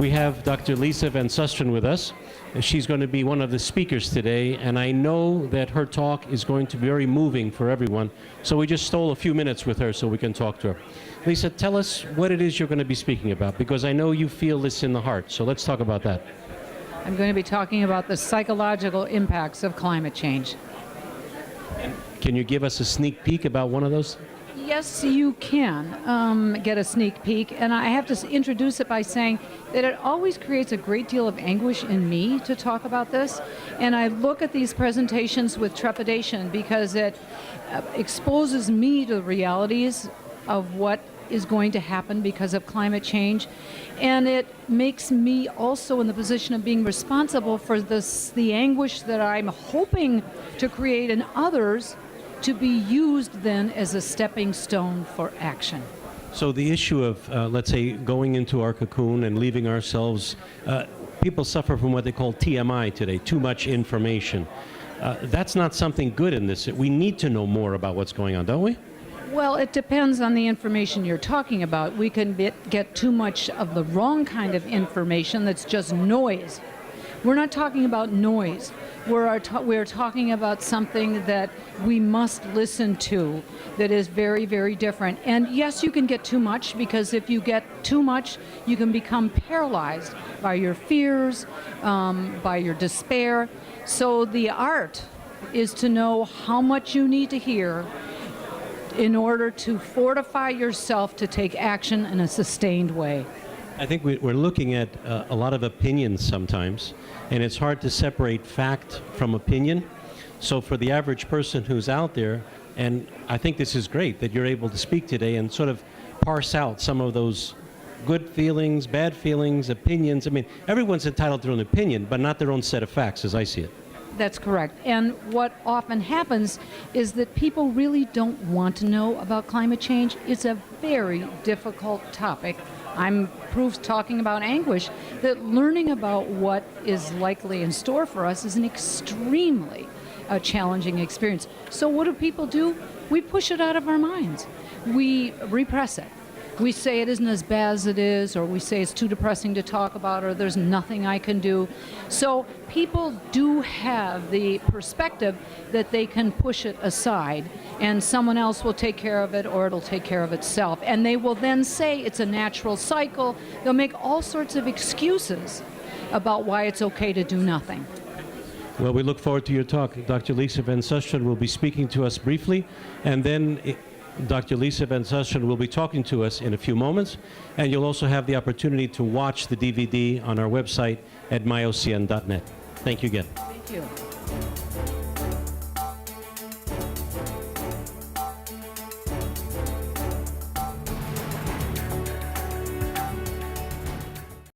We have Dr. Lisa Van Susteren with us. She's going to be one of the speakers today, and I know that her talk is going to be very moving for everyone. So we just stole a few minutes with her so we can talk to her. Lisa, tell us what it is you're going to be speaking about, because I know you feel this in the heart. So let's talk about that. I'm going to be talking about the psychological impacts of climate change. Can you give us a sneak peek about one of those? Yes, you can get a sneak peek, and I have to introduce it by saying that it always creates a great deal of anguish in me to talk about this, and I look at these presentations with trepidation because it exposes me to the realities of what is going to happen because of climate change, and it makes me also in the position of being responsible for the anguish that I'm hoping to create in others, to be used then as a stepping stone for action. So the issue of, let's say, going into our cocoon and leaving ourselves, people suffer from what they call TMI today, too much information. That's not something good in this. We need to know more about what's going on, don't we? Well, it depends on the information you're talking about. We can get too much of the wrong kind of information that's just noise. We're not talking about noise. We're talking about something that we must listen to that is very, very different. And yes, you can get too much, because if you get too much, you can become paralyzed by your fears, by your despair. So the art is to know how much you need to hear in order to fortify yourself to take action in a sustained way. I think we're looking at a lot of opinions sometimes, and it's hard to separate fact from opinion. So for the average person who's out there, and I think this is great that you're able to speak today and sort of parse out some of those good feelings, bad feelings, opinions. I mean, everyone's entitled to their own opinion, but not their own set of facts, as I see it. That's correct. And what often happens is that people really don't want to know about climate change. It's a very difficult topic. I'm proof talking about anguish, that learning about what is likely in store for us is an extremely challenging experience. So what do people do? We push it out of our minds. We repress it. We say it isn't as bad as it is, or we say it's too depressing to talk about, or there's nothing I can do. So people do have the perspective that they can push it aside, and someone else will take care of it, or it'll take care of itself. And they will then say it's a natural cycle. They'll make all sorts of excuses about why it's okay to do nothing. Well, we look forward to your talk. Dr. Lisa Van Susteren will be speaking to us briefly, and then Dr. Lisa Van Susteren will be talking to us in a few moments, and you'll also have the opportunity to watch the DVD on our website at myocn.net. Thank you again. Thank you.